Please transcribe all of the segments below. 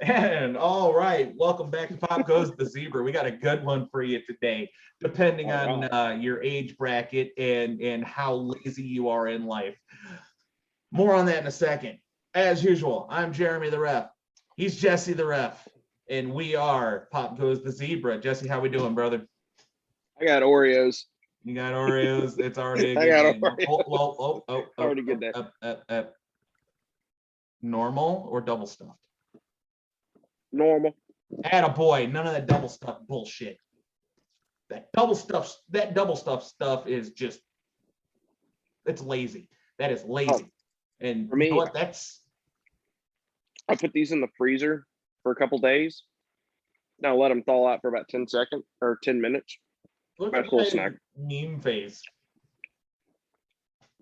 And all right, welcome back to Pop Goes the Zebra. We got a good one for you today, depending All on right. your age bracket and how lazy you are in life. More on that in a second. As usual, I'm Jeremy the Ref. He's Jesse the Ref, and we are Pop Goes the Zebra. Jesse, how we doing, brother? I got Oreos. You got Oreos. It's already a I good got day. Oreos. Already good day. Normal or double stuffed? Normal. Attaboy, none of that double stuff bullshit. That double stuff is just, it's lazy. That is lazy. And For you know me, what? I put these in the freezer for a couple days. Now let them thaw out for about 10 seconds or 10 minutes. Look Nice at little my snack. meme face.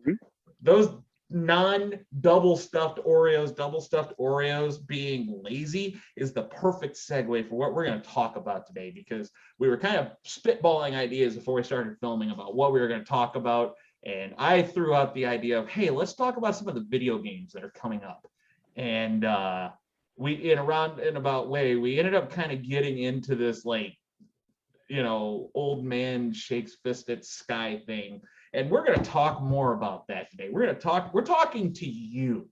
Mhm. Those non-double stuffed Oreos being lazy is the perfect segue for what we're going to talk about today, because we were kind of spitballing ideas before we started filming about what we were going to talk about. And I threw out the idea of, hey, let's talk about some of the video games that are coming up. And we, in a roundabout way, we ended up kind of getting into this, like, old man shakes fist at sky thing. And we're going to talk more about that today. We're talking to you.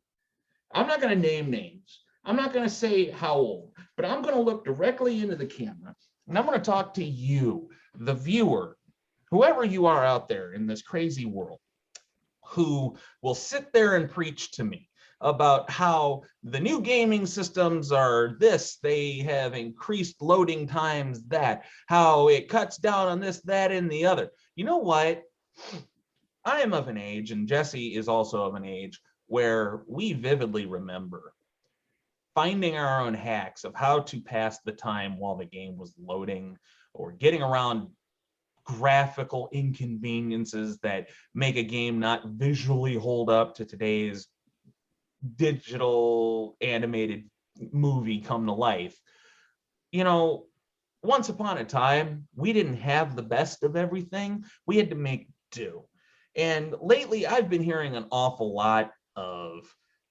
I'm not going to name names. I'm not going to say how old, but I'm going to look directly into the camera and I'm going to talk to you, the viewer, whoever you are out there in this crazy world, who will sit there and preach to me about how the new gaming systems are this, they have increased loading times, that, how it cuts down on this, that, and the other. You know what? I am of an age, and Jesse is also of an age, where we vividly remember finding our own hacks of how to pass the time while the game was loading, or getting around graphical inconveniences that make a game not visually hold up to today's digital animated movie come to life. Once upon a time, we didn't have the best of everything. We had to make do. And lately, I've been hearing an awful lot of,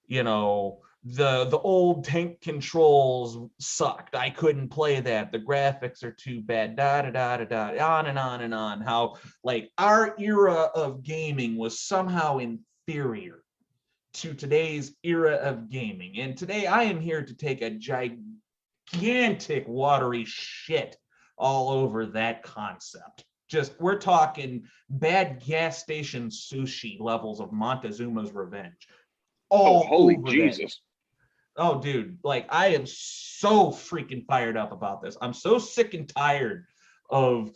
the old tank controls sucked. I couldn't play that. The graphics are too bad. Da da da da da. On and on and on. How, like, our era of gaming was somehow inferior to today's era of gaming. And today I am here to take a gigantic watery shit all over that concept. We're talking bad gas station sushi levels of Montezuma's Revenge. Oh, All holy over Jesus. that. Oh, dude, like, I am so freaking fired up about this. I'm so sick and tired of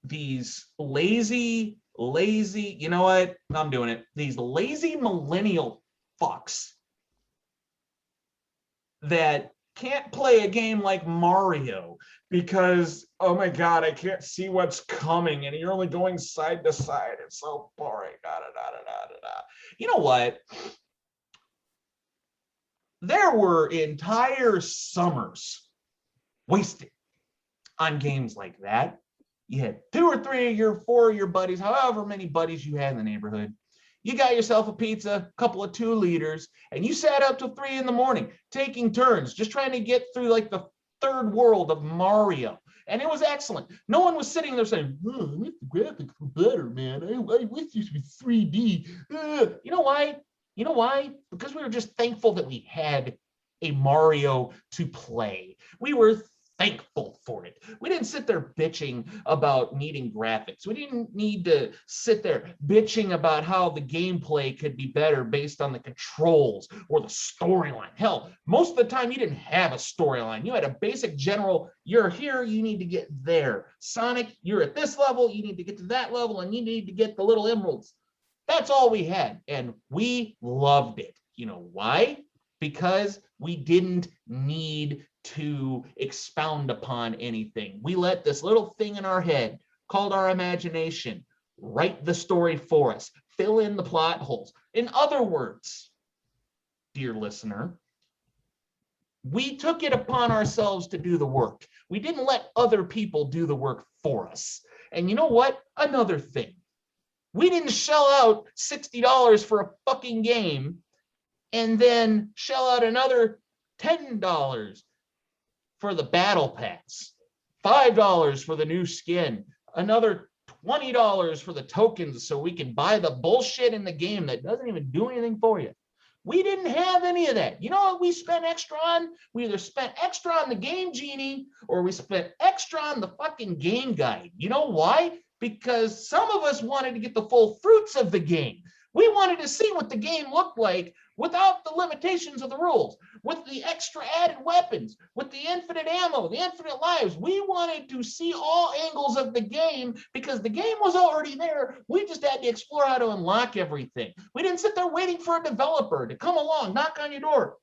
these lazy, you know what? I'm doing it. These lazy millennial fucks that can't play a game like Mario because, oh my God, I can't see what's coming and you're only going side to side. It's so boring. Da, da, da, da, da, da. You know what? There were entire summers wasted on games like that. You had 4 of your buddies, however many buddies you had in the neighborhood. You got yourself a pizza, a couple of 2 liters, and you sat up till 3 in the morning, taking turns, just trying to get through like the third world of Mario. And it was excellent. No one was sitting there saying, oh, I wish the graphics were better, man. I wish this was 3D. You know why? You know why? Because we were just thankful that we had a Mario to play. We were thankful for it. We didn't sit there bitching about needing graphics. We didn't need to sit there bitching about how the gameplay could be better based on the controls or the storyline. Hell, most of the time you didn't have a storyline. You had a basic general, you're here, you need to get there. Sonic, you're at this level, you need to get to that level, and you need to get the little emeralds. That's all we had, and we loved it. You know why? Because we didn't need to expound upon anything. We let this little thing in our head called our imagination write the story for us, fill in the plot holes. In other words, dear listener, we took it upon ourselves to do the work. We didn't let other people do the work for us. And you know what? Another thing. We didn't shell out $60 for a fucking game and then shell out another $10 for the battle pass, $5 for the new skin, another $20 for the tokens so we can buy the bullshit in the game that doesn't even do anything for you. We didn't have any of that. You know what we spent extra on? We either spent extra on the game genie or we spent extra on the fucking game guide. You know why? Because some of us wanted to get the full fruits of the game. We wanted to see what the game looked like without the limitations of the rules, with the extra added weapons, with the infinite ammo, the infinite lives. We wanted to see all angles of the game because the game was already there. We just had to explore how to unlock everything. We didn't sit there waiting for a developer to come along, knock on your door.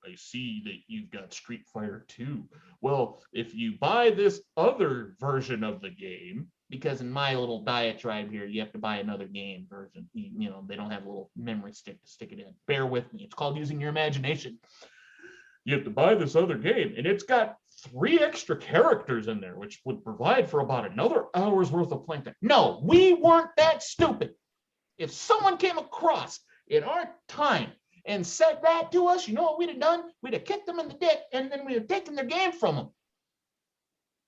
I see that you've got Street Fighter 2. Well, if you buy this other version of the game, because in my little diatribe here, you have to buy another game version. You know, they don't have a little memory stick to stick it in. Bear with me. It's called using your imagination. You have to buy this other game, and it's got 3 extra characters in there, which would provide for about another hour's worth of playing time. No, we weren't that stupid. If someone came across in our time and said that to us, you know what we'd have done? We'd have kicked them in the dick, and then we'd have taken their game from them.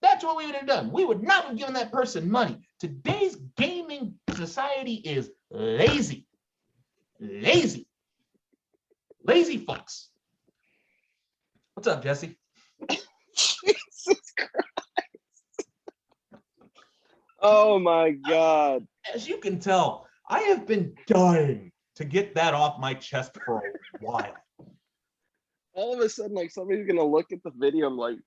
That's what we would have done. We would not have given that person money. Today's gaming society is lazy. Lazy. Lazy fucks. What's up, Jesse? Jesus Christ. Oh my God. As you can tell, I have been dying to get that off my chest for a while. All of a sudden, like somebody's gonna look at the video. I'm like,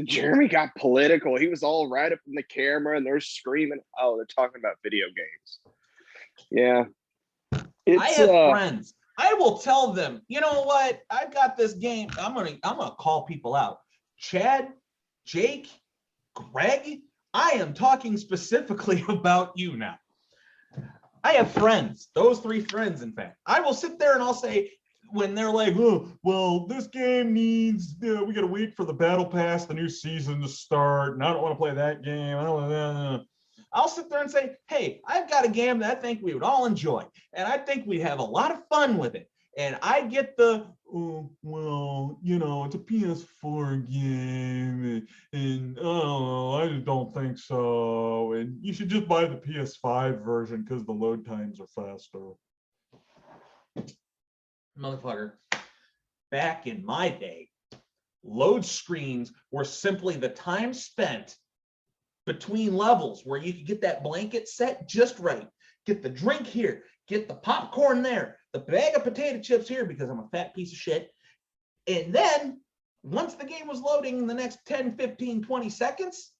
Jeremy got political. He was all right up in the camera and they're screaming. Oh, they're talking about video games. Yeah. I have friends. I will tell them, you know what? I've got this game. I'm gonna call people out. Chad, Jake, Greg, I am talking specifically about you now. I have friends, those 3 friends, in fact. I will sit there and I'll say, when they're like, oh, well, this game needs, we got to wait for the battle pass, the new season to start, and I don't want to play that game. I'll sit there and say, hey, I've got a game that I think we would all enjoy, and I think we have a lot of fun with it. And I get the, oh, well, you know, it's a PS4 game, and oh, I just don't think so. And you should just buy the PS5 version because the load times are faster. Motherfucker, back in my day, load screens were simply the time spent between levels where you could get that blanket set just right, get the drink here, get the popcorn there, the bag of potato chips here because I'm a fat piece of shit. And then once the game was loading in the next 10, 15, 20 seconds,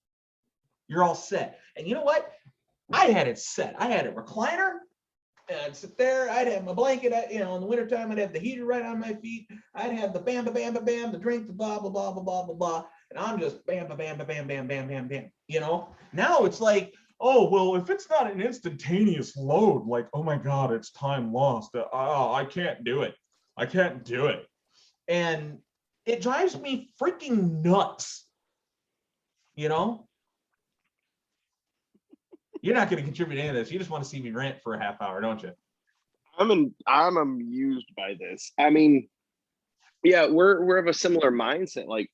you're all set. And you know what? I had it set. I had a recliner. I'd sit there, I'd have my blanket, you know, in the wintertime, I'd have the heater right on my feet. I'd have the bam, bam, bam, bam, the drink, the blah, blah, blah, blah, blah, blah, blah. And I'm just bam, bam, bam, bam, bam, bam, bam, bam. You know, now it's like, oh, well, if it's not an instantaneous load, like, oh my God, it's time lost. Oh, I can't do it. I can't do it. And it drives me freaking nuts. You know? You're not going to contribute any of this. You just want to see me rant for a half hour, don't you? I'm amused by this. I mean, yeah, we're of a similar mindset. Like,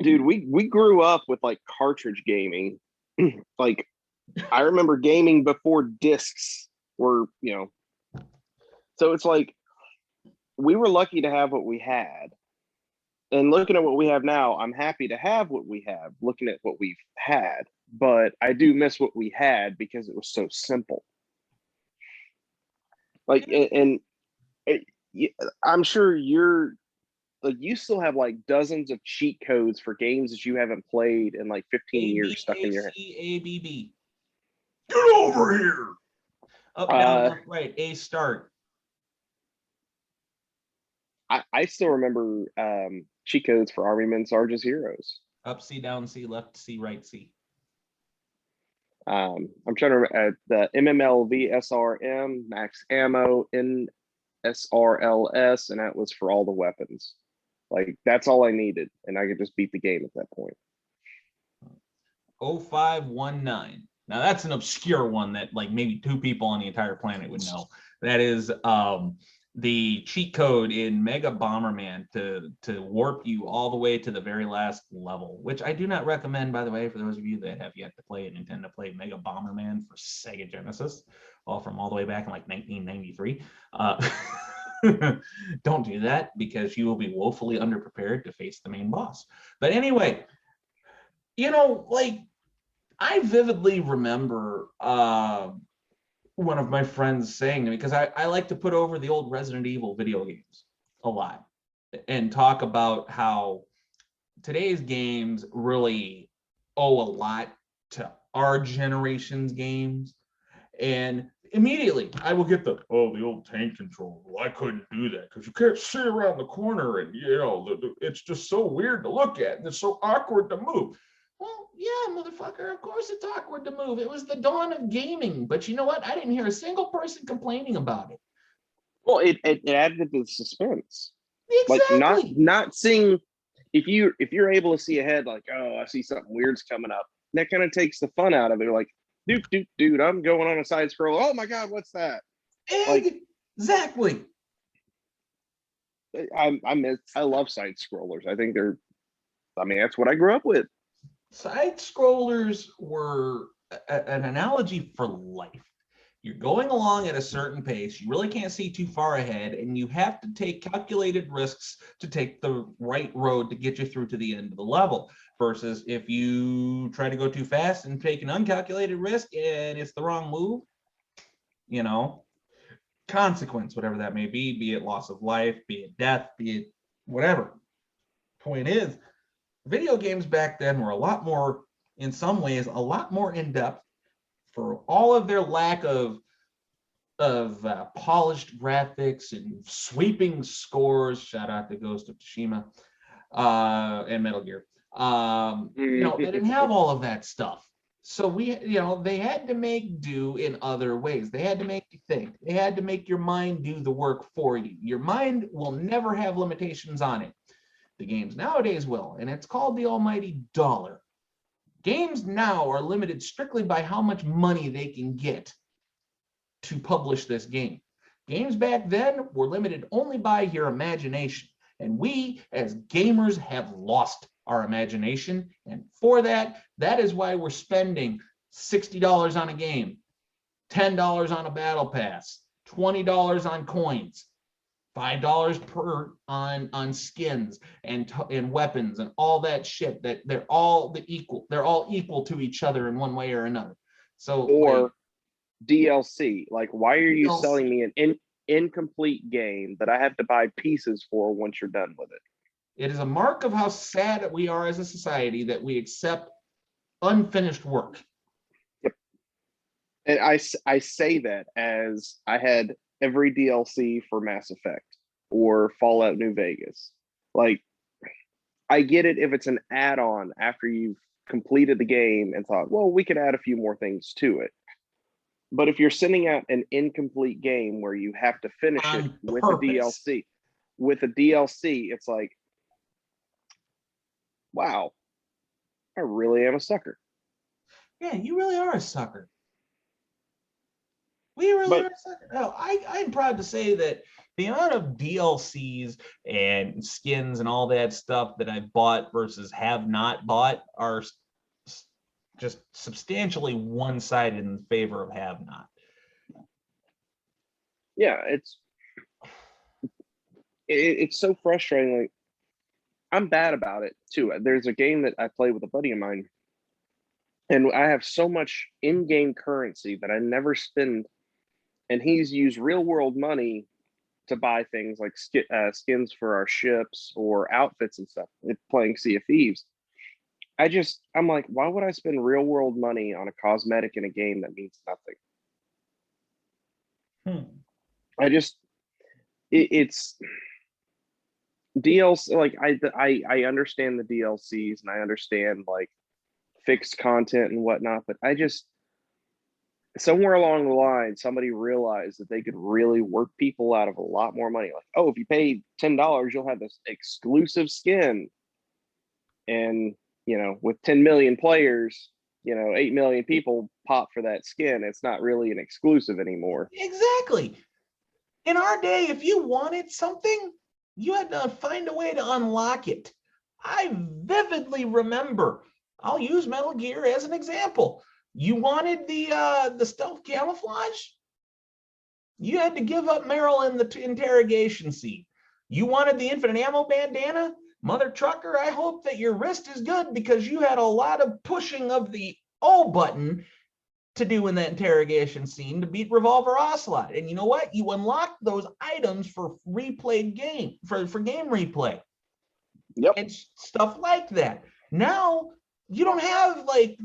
dude, we grew up with like cartridge gaming. Like, I remember gaming before discs were, you know. So it's like we were lucky to have what we had. And looking at what we have now, I'm happy to have what we have, looking at what we've had. But I do miss what we had because it was so simple. Like, and I'm sure you're like, you still have like dozens of cheat codes for games that you haven't played in like 15 years stuck in your head. ABB. Get over here. Up, down, left, right. A start. I still remember cheat codes for Army Men, Sarge's Heroes. Up C, down C, left C, right C. I'm trying to remember the MMLV SRM, max ammo, NSRLS, and that was for all the weapons. Like, that's all I needed, and I could just beat the game at that point. 0519. Now that's an obscure one that like maybe 2 people on the entire planet would know. That is the cheat code in Mega Bomberman to warp you all the way to the very last level, which I do not recommend, by the way, for those of you that have yet to play and intend to play Mega Bomberman for Sega Genesis, all the way back in like 1993. Don't do that because you will be woefully underprepared to face the main boss. But anyway, like I vividly remember one of my friends saying to me, because I like to put over the old Resident Evil video games a lot and talk about how today's games really owe a lot to our generation's games. And immediately I will get the old tank control. Well, I couldn't do that because you can't see around the corner, and it's just so weird to look at and it's so awkward to move. Well, yeah, motherfucker, of course it's awkward to move. It was the dawn of gaming. But you know what? I didn't hear a single person complaining about it. Well, it added to the suspense. Exactly. Like not seeing, if you're able to see ahead, like, oh, I see something weird's coming up. That kind of takes the fun out of it. Like, dude, I'm going on a side scroll. Oh my God, what's that? Exactly. I love side scrollers. I think that's what I grew up with. Side scrollers were an analogy for life. You're going along at a certain pace. You really can't see too far ahead, and you have to take calculated risks to take the right road to get you through to the end of the level. Versus if you try to go too fast and take an uncalculated risk and it's the wrong move, consequence, whatever that may be it loss of life, be it death, be it whatever. Point is, video games back then were a lot more, in some ways, a lot more in depth for all of their lack of polished graphics and sweeping scores. Shout out to Ghost of Tsushima and Metal Gear. They didn't have all of that stuff. So they had to make do in other ways. They had to make you think. They had to make your mind do the work for you. Your mind will never have limitations on it. The games nowadays will, and it's called the almighty dollar. Games now are limited strictly by how much money they can get to publish this game. Games back then were limited only by your imagination, and we as gamers have lost our imagination, and for that is why we're spending $60 on a game, $10 on a battle pass, $20 on coins, $5 per on skins and weapons and all that shit. That they're all equal to each other in one way or another. So or DLC, like, why are you selling me an incomplete game that I have to buy pieces for once you're done with it? It is a mark of how sad we are as a society that we accept unfinished work. Yep. And I say that as I had every DLC for Mass Effect or Fallout New Vegas. Like, I get it if it's an add-on after you've completed the game and thought, well, we could add a few more things to it. But if you're sending out an incomplete game where you have to finish it with a DLC, it's like, wow, I really am a sucker. Yeah, you really are a sucker. We really are a sucker. No, I'm proud to say that the amount of DLCs and skins and all that stuff that I bought versus have not bought are just substantially one-sided in favor of have not. Yeah, it's so frustrating. Like, I'm bad about it too. There's a game that I play with a buddy of mine, and I have so much in-game currency that I never spend, and he's used real-world money to buy things like skins for our ships or outfits and stuff. Playing Sea of Thieves, I'm like, why would I spend real-world money on a cosmetic in a game that means nothing? It's DLC. Like, I understand the DLCs and I understand like fixed content and whatnot, but somewhere along the line, somebody realized that they could really work people out of a lot more money. Like, oh, if you pay $10, you'll have this exclusive skin. And, with 10 million players, 8 million people pop for that skin. It's not really an exclusive anymore. Exactly. In our day, if you wanted something, you had to find a way to unlock it. I vividly remember, I'll use Metal Gear as an example. You wanted the stealth camouflage? You had to give up Meryl in the interrogation scene. You wanted the infinite ammo bandana? Mother trucker, I hope that your wrist is good because you had a lot of pushing of the O button to do in that interrogation scene to beat Revolver Ocelot. And you know what? You unlock those items for replayed game, for game replay. Yep. And stuff like that. Now you don't have like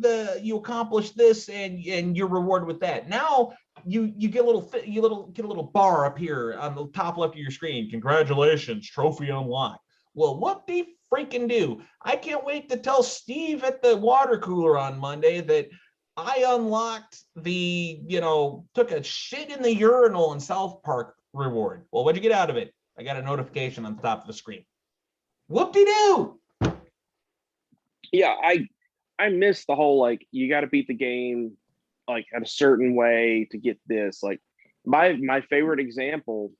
you accomplish this and you're rewarded with that. Now you get a little bar up here on the top left of your screen. Congratulations, trophy unlocked. Well, what do you freaking do? I can't wait to tell Steve at the water cooler on Monday that I unlocked took a shit in the urinal in South Park reward. Well, what'd you get out of it? I got a notification on the top of the screen. Whoop-de-doo. Yeah, I miss the whole like you got to beat the game like at a certain way to get this. Like my favorite example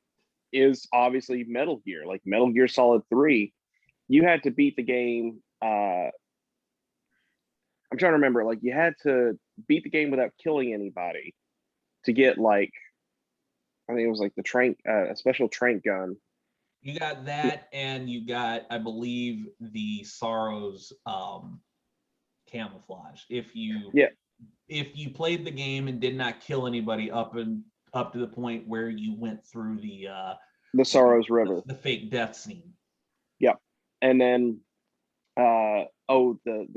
is obviously Metal Gear, like Metal Gear Solid 3. You had to beat the game. I'm trying to remember, like you had to beat the game without killing anybody to get like, I think it was like the trank, a special trank gun. You got that, and you got, I believe, the Sorrows camouflage. If you played the game and did not kill anybody up to the point where you went through the Sorrows River, the fake death scene. Yep, and then the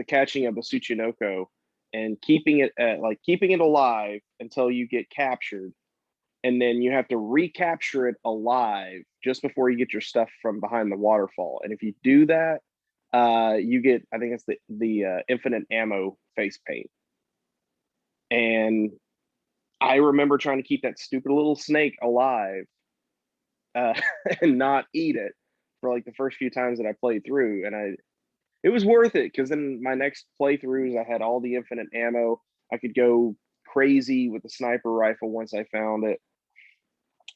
catching of the Tsuchinoko and keeping it alive until you get captured, and then you have to recapture it alive just before you get your stuff from behind the waterfall. And if you do that, you get, I think it's the infinite ammo face paint. And I remember trying to keep that stupid little snake alive and not eat it for like the first few times that I played through. And it was worth it because then my next playthroughs, I had all the infinite ammo. I could go crazy with the sniper rifle once I found it.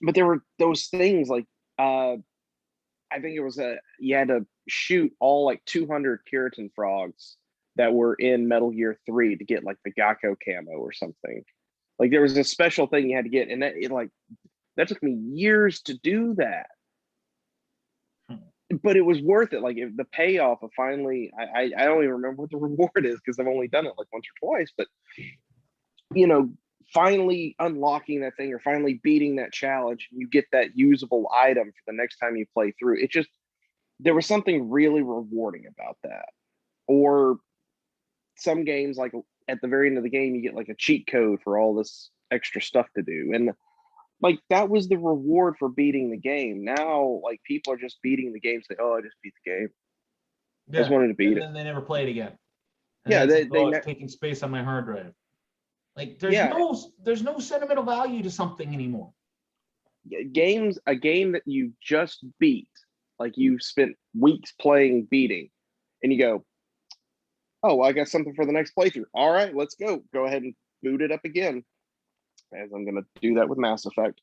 But there were those things like, I think it was you had to shoot all like 200 keratin frogs that were in Metal Gear 3 to get like the Gakko camo or something. Like there was a special thing you had to get, and that took me years to do that. But it was worth it. Like if the payoff of finally, I don't even remember what the reward is because I've only done it like once or twice. But finally unlocking that thing or finally beating that challenge, you get that usable item for the next time you play through. It just, there was something really rewarding about that. Or some games, like at the very end of the game, you get like a cheat code for all this extra stuff to do. And like that was the reward for beating the game. Now, like people are just beating the game, say, "Oh, I just beat the game. I just wanted to beat it." And then they never play it again. And Yeah, it's taking space on my hard drive. Like there's no sentimental value to something anymore. A game that you just beat, like you spent weeks playing, beating, and you go, "Oh, well, I got something for the next playthrough. All right, let's go. Go ahead and boot it up again." As I'm going to do that with Mass Effect.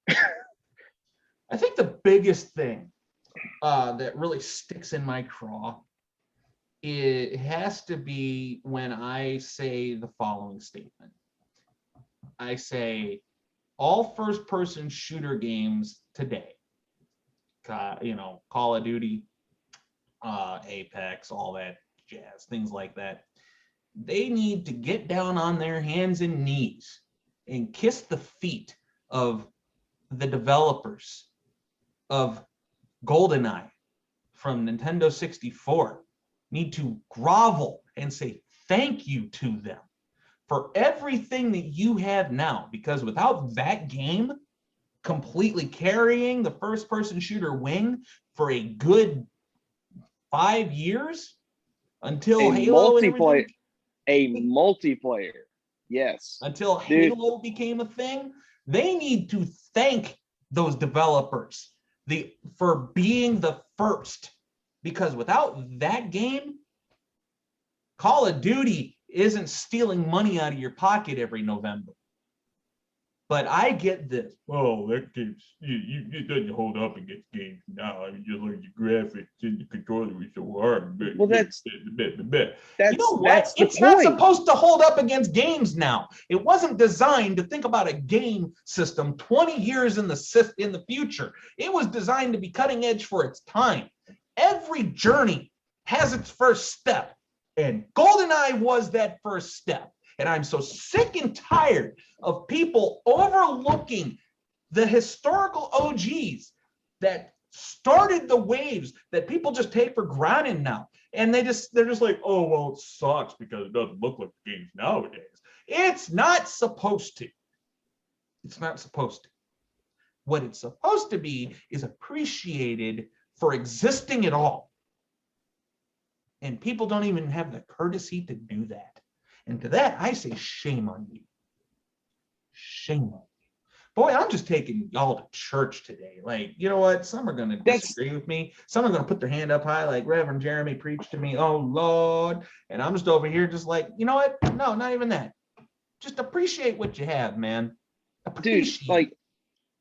I think the biggest thing that really sticks in my craw, it has to be when I say the following statement. I say all first-person shooter games today, Call of Duty, Apex, all that jazz, things like that, they need to get down on their hands and knees and kiss the feet of the developers of GoldenEye from Nintendo 64. Need to grovel and say thank you to them for everything that you have now, because without that game completely carrying the first-person shooter wing for a good 5 years until Halo and everything, multiplayer. Yes. Until Halo became a thing, they need to thank those developers for being the first. Because without that game, Call of Duty isn't stealing money out of your pocket every November. I think the biggest thing But I get this. Oh, that game's it doesn't hold up against games now. I mean, just look at the graphics and the controller is so hard. Well, that's You know what? that's the It's not point. supposed to hold up against games now. It wasn't designed to think about a game system 20 years in the future. It was designed to be cutting edge for its time. Every journey has its first step, and GoldenEye was that first step. And I'm so sick and tired of people overlooking the historical OGs that started the waves that people just take for granted now. And they're just like, oh, well, it sucks because it doesn't look like the games nowadays. It's not supposed to. It's not supposed to. What it's supposed to be is appreciated for existing at all. And people don't even have the courtesy to do that. And to that, I say shame on you. Shame on you. Boy, I'm just taking y'all to church today. Like, you know what? Some are going to disagree with me. Some are going to put their hand up high like Reverend Jeremy preached to me. Oh, Lord. And I'm just over here just like, you know what? No, not even that. Just appreciate what you have, man. Appreciate. Dude, like,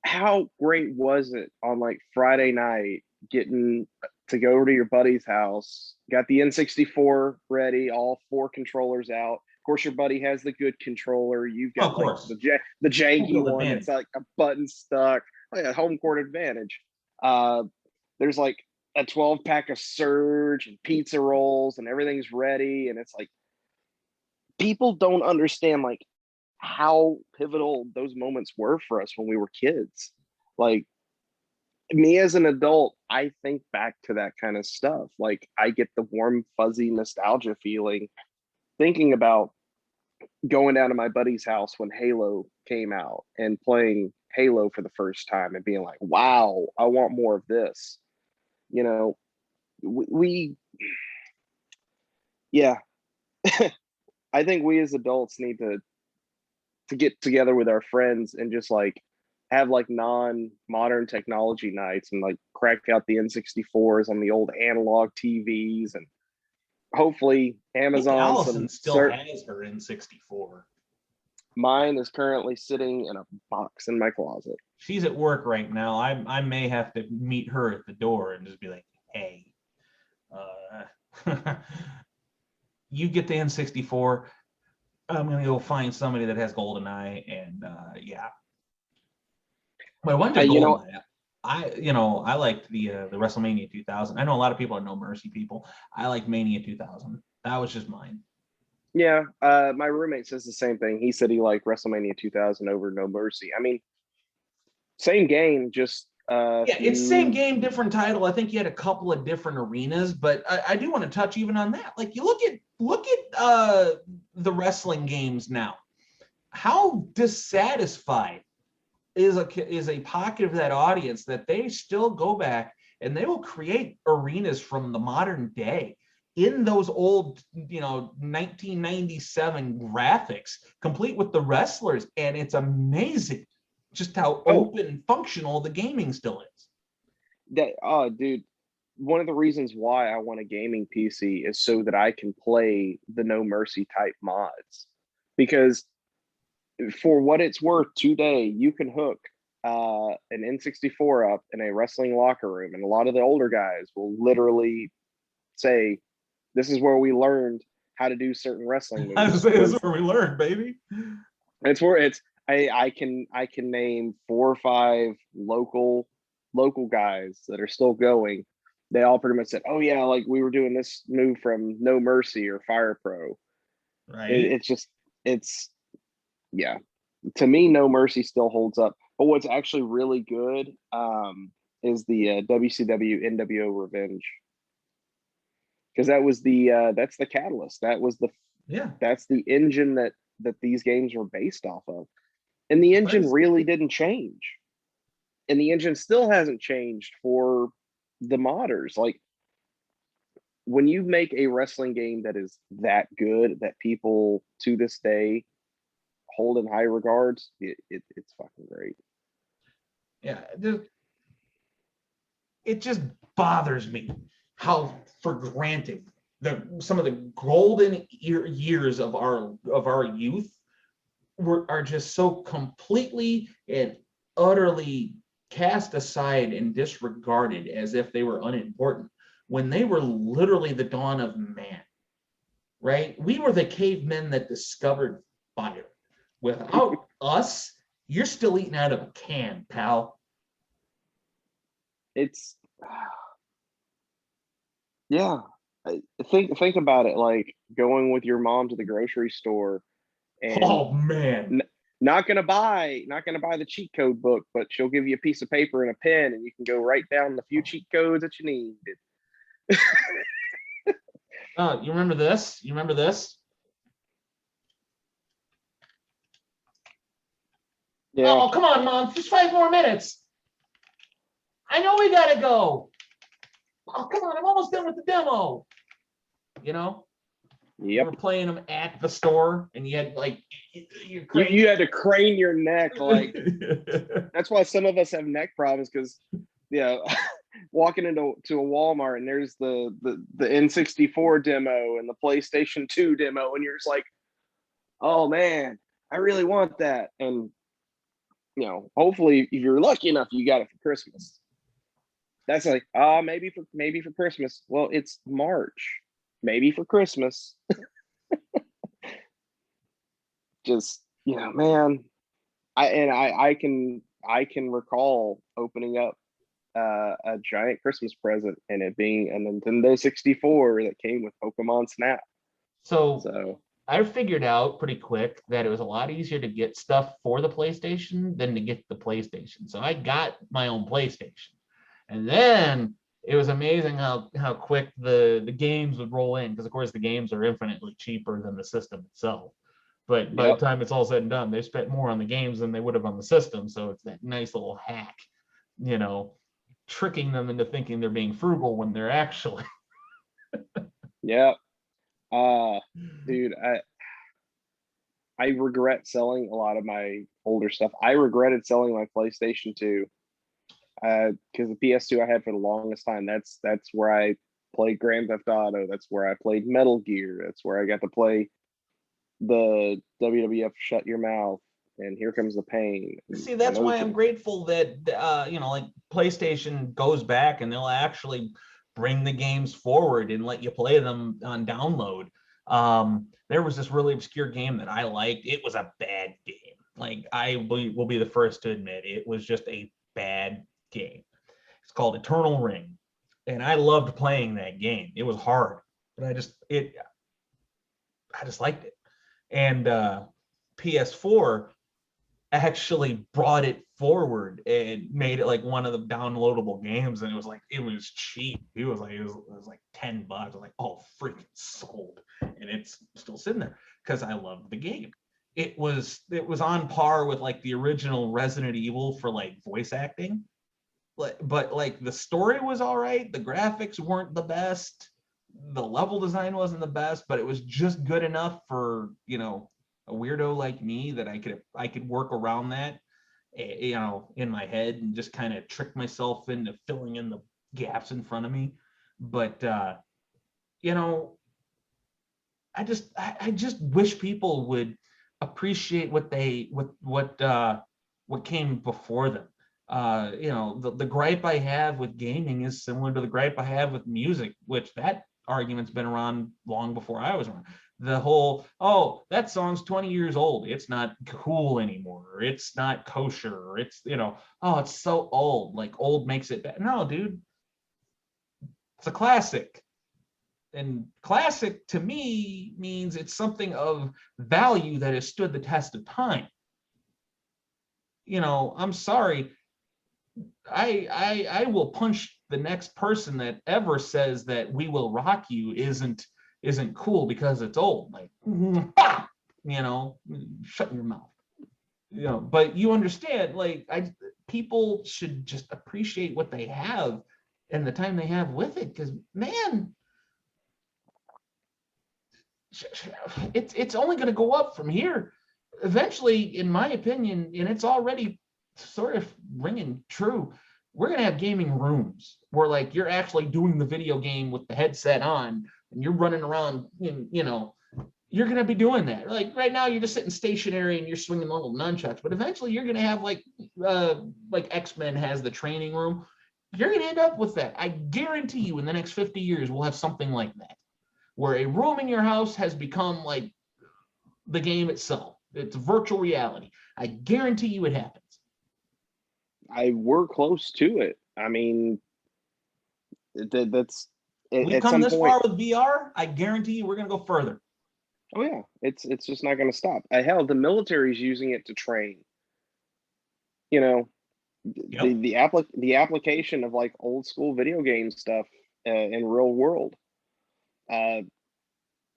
how great was it on like Friday night getting to go over to your buddy's house, got the N64 ready, all 4 controllers out. Of course, your buddy has the good controller. You've got like the janky one. It's like a button stuck. Like a home court advantage. There's like a 12-pack of Surge and pizza rolls, and everything's ready. And it's like people don't understand like how pivotal those moments were for us when we were kids. Like me as an adult, I think back to that kind of stuff. Like I get the warm, fuzzy nostalgia feeling thinking about going down to my buddy's house when Halo came out and playing Halo for the first time and being like, wow, I want more of this. You know, yeah, I think we as adults need to get together with our friends and just like have like non-modern technology nights and like crack out the N64s on the old analog TVs, and hopefully Amazon. Allison still has her N64. Mine is currently sitting in a box in my closet. She's at work right now. I may have to meet her at the door and just be like, hey, you get the N64. I'm gonna go find somebody that has GoldenEye, and yeah. But I went to GoldenEye. I liked the WrestleMania 2000. I know a lot of people are No Mercy people. I like Mania 2000. That was just mine. Yeah, my roommate says the same thing. He said he liked WrestleMania 2000 over No Mercy. I mean, same game, just it's same game, different title. I think you had a couple of different arenas, but I do want to touch even on that. Like you look at the wrestling games now. How dissatisfied is a pocket of that audience that they still go back and they will create arenas from the modern day in those old, 1997 graphics, complete with the wrestlers, and it's amazing just how open and functional the gaming still is. Dude, one of the reasons why I want a gaming PC is so that I can play the No Mercy type mods, because for what it's worth today, you can hook an N64 up in a wrestling locker room, and a lot of the older guys will literally say, "This is where we learned how to do certain wrestling moves." I was saying, this is where we learned, baby. It's where it's. I can name 4 or 5 local guys that are still going. They all pretty much said, "Oh yeah, like we were doing this move from No Mercy or Fire Pro." Right. Yeah. To me, No Mercy still holds up. But what's actually really good is the WCW NWO Revenge, because that was that's the catalyst. That's the engine that these games were based off of. And the engine really didn't change. And the engine still hasn't changed for the modders. Like, when you make a wrestling game that is that good, that people to this day hold in high regards, it's fucking great. Yeah. It just bothers me how for granted some of the golden years of our youth are just so completely and utterly cast aside and disregarded as if they were unimportant when they were literally the dawn of man, right? We were the cavemen that discovered fire. Without us, you're still eating out of a can, pal. It's yeah. Think about it, like going with your mom to the grocery store and Oh man. n- not gonna buy the cheat code book, but she'll give you a piece of paper and a pen, and you can go write down the few cheat codes that you need. Oh, you remember this? You remember this? Yeah, Oh, come on, Mom. Just 5 more minutes. I know we gotta go. Oh, come on. I'm almost done with the demo. You know, you yep. were playing them at the store and you had like you're You had to crane your neck, like that's why some of us have neck problems, because walking into a Walmart and there's the N64 demo and the PlayStation 2 demo, and you're just like, oh man, I really want that. And hopefully if you're lucky enough, you got it for Christmas. That's like, maybe for Christmas. Well, it's March. Maybe for Christmas. Just, man. I can recall opening up a giant Christmas present and it being a Nintendo 64 that came with Pokemon Snap. So I figured out pretty quick that it was a lot easier to get stuff for the PlayStation than to get the PlayStation. So I got my own PlayStation. And then it was amazing how quick the games would roll in, because of course the games are infinitely cheaper than the system itself. But by the time it's all said and done, they spent more on the games than they would have on the system. So it's that nice little hack, tricking them into thinking they're being frugal when they're actually. Yeah. Dude, I regret selling a lot of my older stuff. I regretted selling my PlayStation 2 because the PS2 I had for the longest time. That's where I played Grand Theft Auto. That's where I played Metal Gear. That's where I got to play the WWF Shut Your Mouth and Here Comes the Pain. See, that's why I'm grateful that like PlayStation goes back and they'll actually bring the games forward and let you play them on download. There was this really obscure game that I liked. It was a bad game. Like, I will be the first to admit it was just a bad game. It's called Eternal Ring, and I loved playing that game. It was hard, but I just liked it. And PS4 actually brought it forward and made it like one of the downloadable games, and it was cheap. It was like $10. I was like, oh, freaking sold. And it's still sitting there because I loved the game. It was on par with like the original Resident Evil for like voice acting, but like the story was all right, the graphics weren't the best, the level design wasn't the best, but it was just good enough for a weirdo like me that I could work around that, in my head, and just kind of trick myself into filling in the gaps in front of me. But I just wish people would appreciate what came before them. The gripe I have with gaming is similar to the gripe I have with music, which that argument's been around long before I was around. The whole, oh, that song's 20 years old, it's not cool anymore, or it's not kosher, or it's, oh, it's so old, like old makes it bad. No, dude, it's a classic. And classic to me means it's something of value that has stood the test of time. I'm sorry, I will punch the next person that ever says that We Will Rock You isn't cool because it's old. Like, shut your mouth. But you understand, like, people should just appreciate what they have and the time they have with it, because man, it's only going to go up from here. Eventually, in my opinion, and it's already sort of ringing true, we're going to have gaming rooms where like you're actually doing the video game with the headset on and you're running around in you're going to be doing that. Like right now, you're just sitting stationary and you're swinging little nunchucks, but eventually you're going to have like X-Men has the training room. You're going to end up with that. I guarantee you in the next 50 years, we'll have something like that, where a room in your house has become like the game itself. It's virtual reality. I guarantee you it happens. We're close to it. I mean, that's We've at come some this point. far with VR. I guarantee you we're going to go further. Oh yeah, it's just not going to stop. Hell, the military's using it to train. You know, Yep. the application of like old school video game stuff in real world. Uh,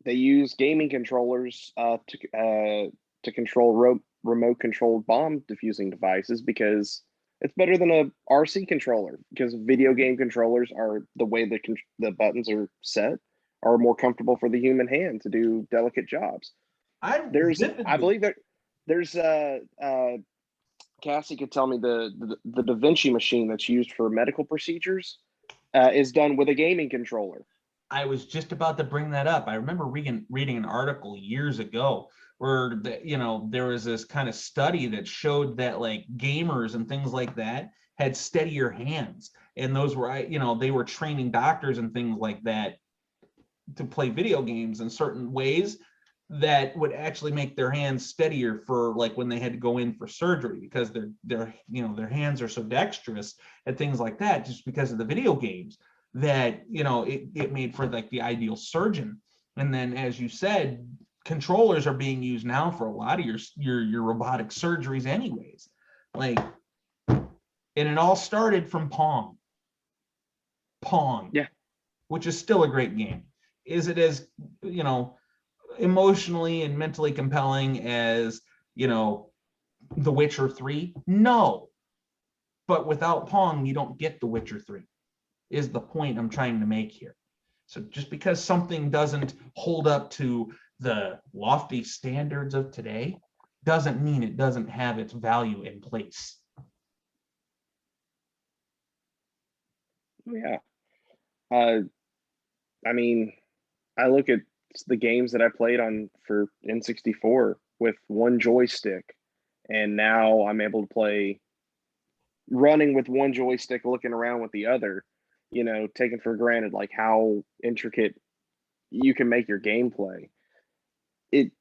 they use gaming controllers to control remote controlled bomb diffusing devices because it's better than a RC controller, because video game controllers are the way the buttons are set are more comfortable for the human hand to do delicate jobs. I I vividly believe there's Cassie could tell me the Da Vinci machine that's used for medical procedures is done with a gaming controller. I was just about to bring that up. I remember reading an article years ago where there was this kind of study that showed that like gamers and things like that had steadier hands, and those were they were training doctors and things like that to play video games in certain ways that would actually make their hands steadier for like when they had to go in for surgery, because their hands are so dexterous and things like that, just because of the video games, that it made for like the ideal surgeon. And then, as you said, controllers are being used now for a lot of your robotic surgeries anyways, like, and it all started from Pong, Yeah. which is still a great game. Is it as emotionally and mentally compelling as The Witcher 3? No, but without Pong you don't get The Witcher 3, is the point I'm trying to make here. So just because something doesn't hold up to the lofty standards of today doesn't mean it doesn't have its value in place. Yeah. I mean, I look at the games that I played on for N64 with one joystick, and now I'm able to play running with one joystick, looking around with the other, taking for granted like how intricate you can make your gameplay. It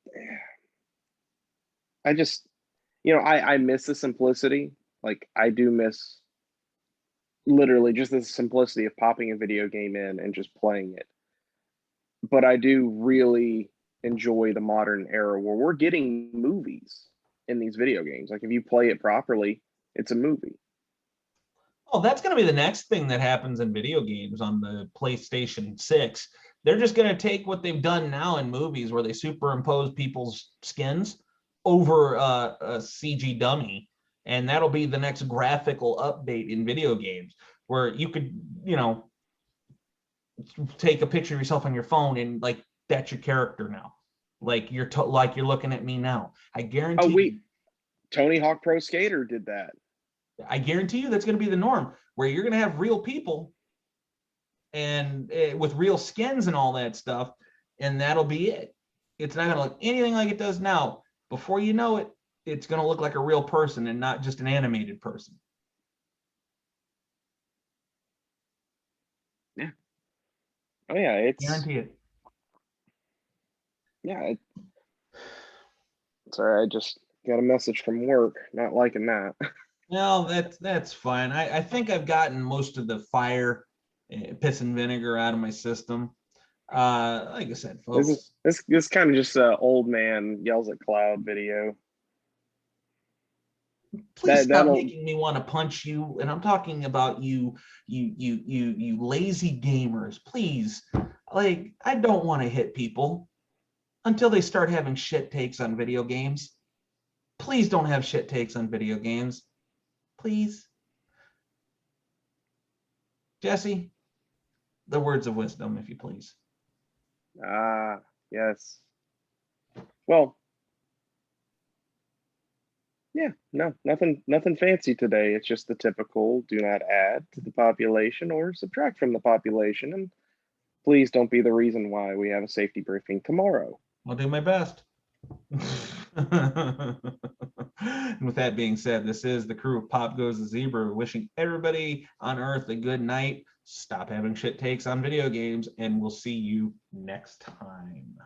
I just I miss the simplicity. Like I do miss literally just the simplicity of popping a video game in and just playing it. But I do really enjoy the modern era where we're getting movies in these video games. Like if you play it properly, it's a movie. Oh, that's going to be the next thing that happens in video games on the PlayStation 6. They're just going to take what they've done now in movies where they superimpose people's skins over a CG dummy. And that'll be the next graphical update in video games, where you could, take a picture of yourself on your phone and like that's your character now. Like you're looking at me now. I guarantee. Oh wait, Tony Hawk Pro Skater did that. I guarantee you that's going to be the norm, where you're going to have real people and with real skins and all that stuff, and that'll be it. It's not going to look anything like it does now. Before you know it, it's going to look like a real person and not just an animated person. Yeah. Oh yeah, Guarantee it. Yeah. Sorry, I just got a message from work. Not liking that. Well, that's fine. I think I've gotten most of the fire, piss and vinegar out of my system. Like I said, folks, This kind of just a old man yells at cloud video. please stop making me want to punch you. And I'm talking about you lazy gamers. Please, like, I don't want to hit people until they start having shit takes on video games. Please don't have shit takes on video games. Please. Jesse, the words of wisdom, if you please. Yes. Well, yeah, no, nothing fancy today. It's just the typical do not add to the population or subtract from the population. And please don't be the reason why we have a safety briefing tomorrow. I'll do my best. And with that being said, this is the crew of Pop Goes the Zebra wishing everybody on Earth a good night. Stop having shit takes on video games, and we'll see you next time.